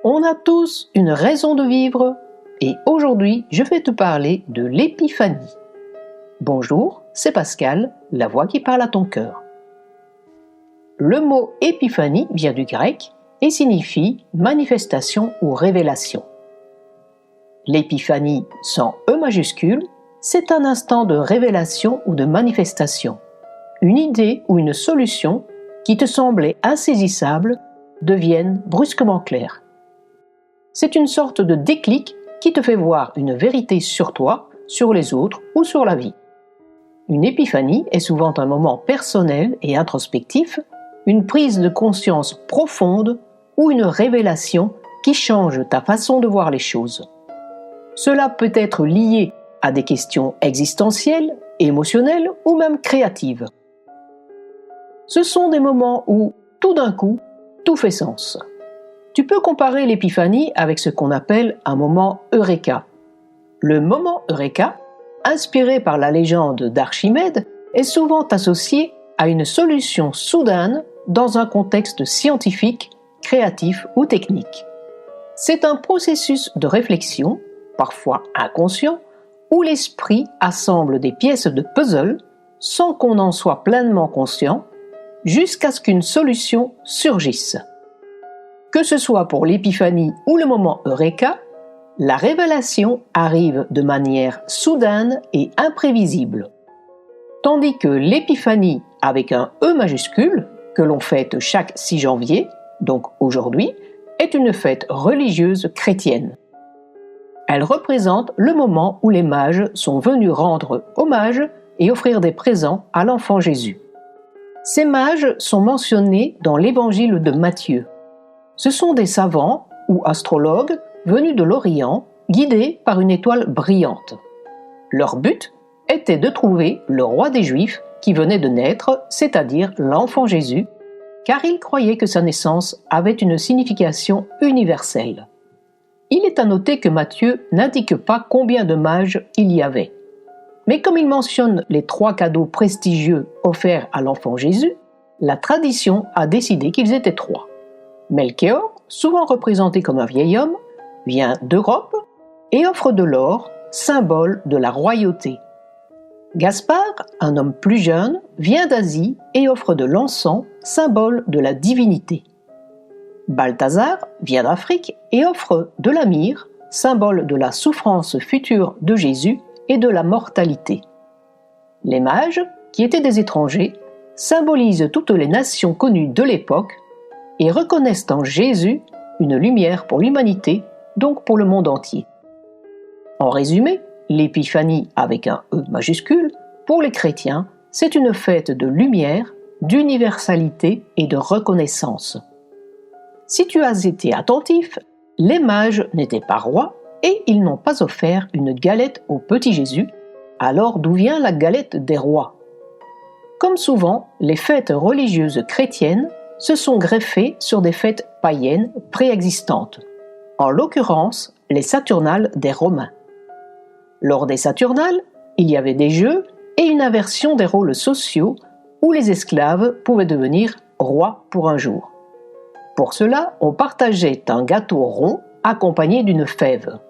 On a tous une raison de vivre et aujourd'hui je vais te parler de l'épiphanie. Bonjour, c'est Pascal, la voix qui parle à ton cœur. Le mot épiphanie vient du grec et signifie manifestation ou révélation. L'épiphanie sans E majuscule, c'est un instant de révélation ou de manifestation. Une idée ou une solution qui te semblait insaisissable devienne brusquement claire. C'est une sorte de déclic qui te fait voir une vérité sur toi, sur les autres ou sur la vie. Une épiphanie est souvent un moment personnel et introspectif, une prise de conscience profonde ou une révélation qui change ta façon de voir les choses. Cela peut être lié à des questions existentielles, émotionnelles ou même créatives. Ce sont des moments où, tout d'un coup, tout fait sens. Tu peux comparer l'épiphanie avec ce qu'on appelle un moment Eureka. Le moment Eureka, inspiré par la légende d'Archimède, est souvent associé à une solution soudaine dans un contexte scientifique, créatif ou technique. C'est un processus de réflexion, parfois inconscient, où l'esprit assemble des pièces de puzzle sans qu'on en soit pleinement conscient, jusqu'à ce qu'une solution surgisse. Que ce soit pour l'épiphanie ou le moment Eureka, la révélation arrive de manière soudaine et imprévisible. Tandis que l'épiphanie avec un E majuscule, que l'on fête chaque 6 janvier, donc aujourd'hui, est une fête religieuse chrétienne. Elle représente le moment où les mages sont venus rendre hommage et offrir des présents à l'enfant Jésus. Ces mages sont mentionnés dans l'évangile de Matthieu. Ce sont des savants ou astrologues venus de l'Orient, guidés par une étoile brillante. Leur but était de trouver le roi des Juifs qui venait de naître, c'est-à-dire l'enfant Jésus, car ils croyaient que sa naissance avait une signification universelle. Il est à noter que Matthieu n'indique pas combien de mages il y avait. Mais comme il mentionne les 3 cadeaux prestigieux offerts à l'enfant Jésus, la tradition a décidé qu'ils étaient 3. Melchior, souvent représenté comme un vieil homme, vient d'Europe et offre de l'or, symbole de la royauté. Gaspard, un homme plus jeune, vient d'Asie et offre de l'encens, symbole de la divinité. Balthazar vient d'Afrique et offre de la myrrhe, symbole de la souffrance future de Jésus et de la mortalité. Les mages, qui étaient des étrangers, symbolisent toutes les nations connues de l'époque et reconnaissent en Jésus une lumière pour l'humanité, donc pour le monde entier. En résumé, l'épiphanie avec un E majuscule, pour les chrétiens, c'est une fête de lumière, d'universalité et de reconnaissance. Si tu as été attentif, les mages n'étaient pas rois et ils n'ont pas offert une galette au petit Jésus, alors d'où vient la galette des rois? Comme souvent, les fêtes religieuses chrétiennes se sont greffées sur des fêtes païennes préexistantes, en l'occurrence les Saturnales des Romains. Lors des Saturnales, il y avait des jeux et une inversion des rôles sociaux où les esclaves pouvaient devenir rois pour un jour. Pour cela, on partageait un gâteau rond accompagné d'une fève.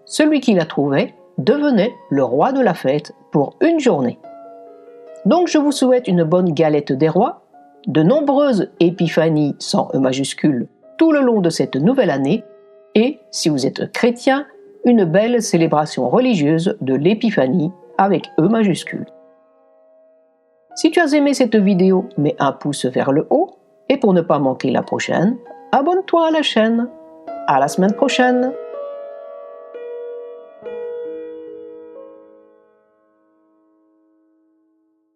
Celui qui la trouvait devenait le roi de la fête pour une journée. Donc je vous souhaite une bonne galette des rois, de nombreuses épiphanies sans E majuscule tout le long de cette nouvelle année et, si vous êtes chrétien, une belle célébration religieuse de l'épiphanie avec E majuscule. Si tu as aimé cette vidéo, mets un pouce vers le haut et pour ne pas manquer la prochaine, abonne-toi à la chaîne. À la semaine prochaine!